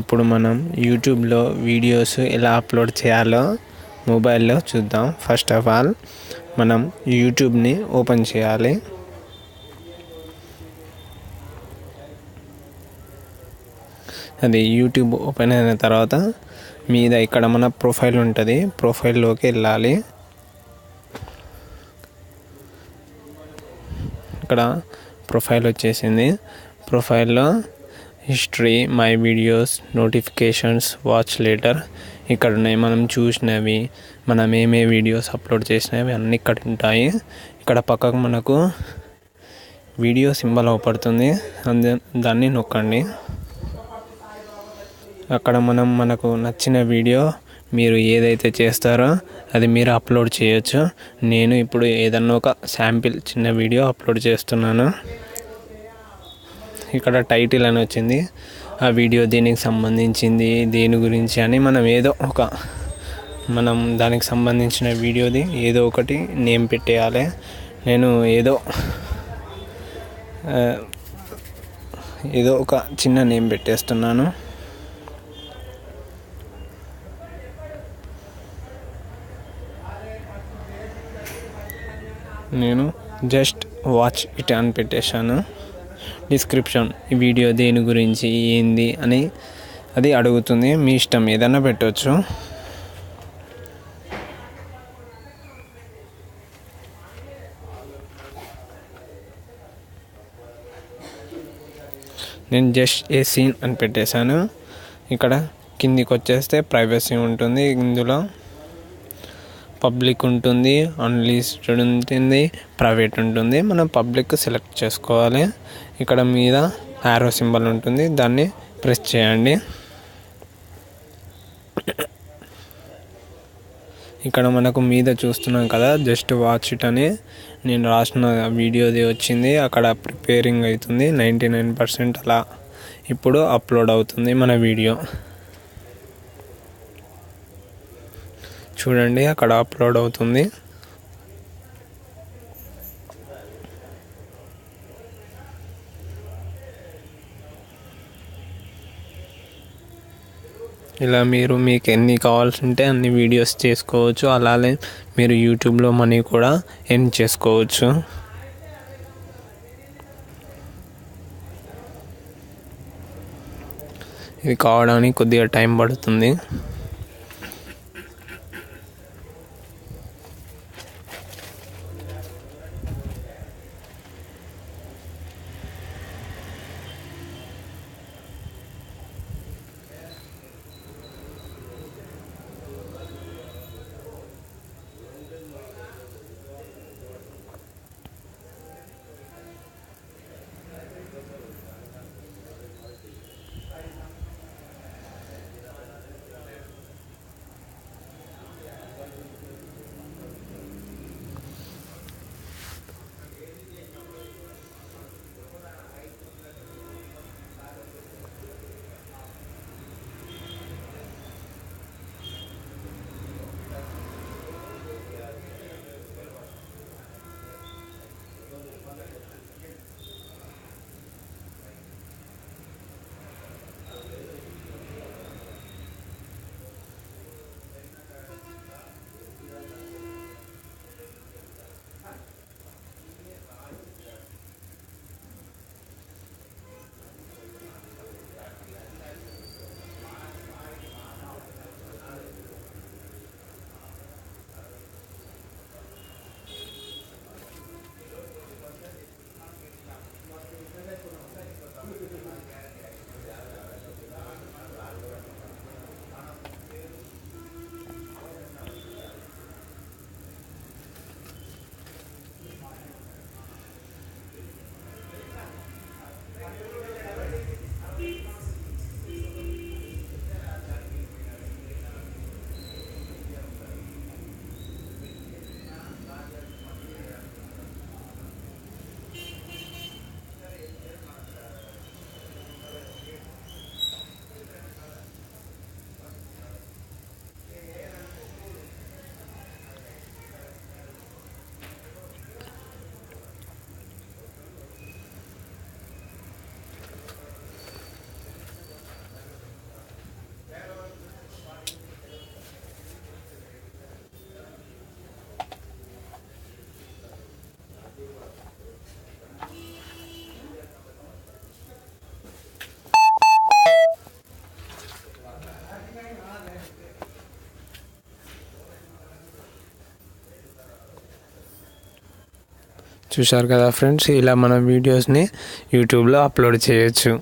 ఇప్పుడు మనం యూట్యూబ్లో వీడియోస్ ఎలా అప్లోడ్ చేయాలో మొబైల్లో చూద్దాం. ఫస్ట్ ఆఫ్ ఆల్ మనం యూట్యూబ్ని ఓపెన్ చేయాలి. అది యూట్యూబ్ ఓపెన్ అయిన తర్వాత మీద ఇక్కడ మన ప్రొఫైల్ ఉంటుంది, ప్రొఫైల్లోకి వెళ్ళాలి. ఇక్కడ ప్రొఫైల్ వచ్చేసింది. ప్రొఫైల్లో history, my videos, notifications, watch later ఇక్కడ ఉన్నాయి. మనం చూసినవి, మనం ఏమే వీడియోస్ అప్లోడ్ చేసినవి అన్నీ ఇక్కడ ఉంటాయి. ఇక్కడ పక్కకు మనకు వీడియో సింబల్ అవపడుతుంది, దాన్ని నొక్కండి. అక్కడ మనకు నచ్చిన వీడియో మీరు ఏదైతే చేస్తారో అది మీరు అప్లోడ్ చేయొచ్చు. నేను ఇప్పుడు ఏదన్నా ఒక శాంపిల్ చిన్న వీడియో అప్లోడ్ చేస్తున్నాను. ఇక్కడ టైటిల్ అని వచ్చింది. ఆ వీడియో దేనికి సంబంధించింది, దేని గురించి అని మనం దానికి సంబంధించిన వీడియోది ఏదో ఒకటి నేమ్ పెట్టేయాలి. నేను ఏదో ఒక చిన్న నేమ్ పెట్టేస్తున్నాను. నేను జస్ట్ వాచ్ ఇట్ అని పెట్టేశాను. డిస్క్రిప్షన్, ఈ వీడియో దేని గురించి ఏంది అని అది అడుగుతుంది. మీ ఇష్టం, ఏదైనా పెట్టవచ్చు. నేను జస్ట్ ఏ సీన్ అని పెట్టేశాను. ఇక్కడ కిందికి వచ్చేస్తే ప్రైవసీ ఉంటుంది, ఇందులో పబ్లిక్ ఉంటుంది, అన్లిస్టెడ్ ఉంటుంది, ప్రైవేట్ ఉంటుంది. మనం పబ్లిక్ సెలెక్ట్ చేసుకోవాలి. ఇక్కడ మీద యారో సింబల్ ఉంటుంది, దాన్ని ప్రెస్ చేయండి. ఇక్కడ మనకు మీద చూస్తున్నాం కదా, జస్ట్ వాచ్ ఇట్ అని నేను రాసిన వీడియోది వచ్చింది. అక్కడ ప్రిపేరింగ్ అవుతుంది, 99% అలా ఇప్పుడు అప్లోడ్ అవుతుంది మన వీడియో. చూడండి, అక్కడ అప్లోడ్ అవుతుంది. ఇలా మీకు ఎన్ని కావాల్సి ఉంటే అన్ని వీడియోస్ చేసుకోవచ్చు. అలానే మీరు యూట్యూబ్లో మనీ కూడా ఎర్న్ చేసుకోవచ్చు. ఇది కావడానికి కొద్దిగా టైం పడుతుంది. చూశారు కదా ఫ్రెండ్స్, ఇలా మన వీడియోస్ని యూట్యూబ్లో అప్లోడ్ చేయొచ్చు.